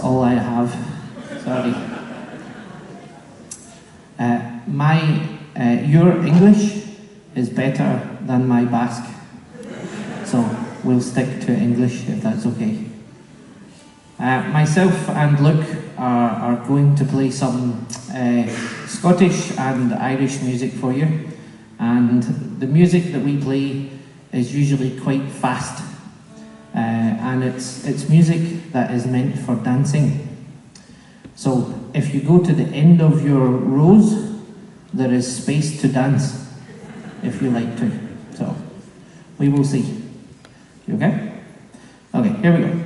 all I have. Sorry. Your English is better than my Basque, so we'll stick to English if that's okay. Myself and Luke are going to play some Scottish and Irish music for you, and the music that we play is usually quite fast, and it's music that is meant for dancing. So if you go to the end of your rows, there is space to dance if you like to. So we will see. You okay? Okay, here we go.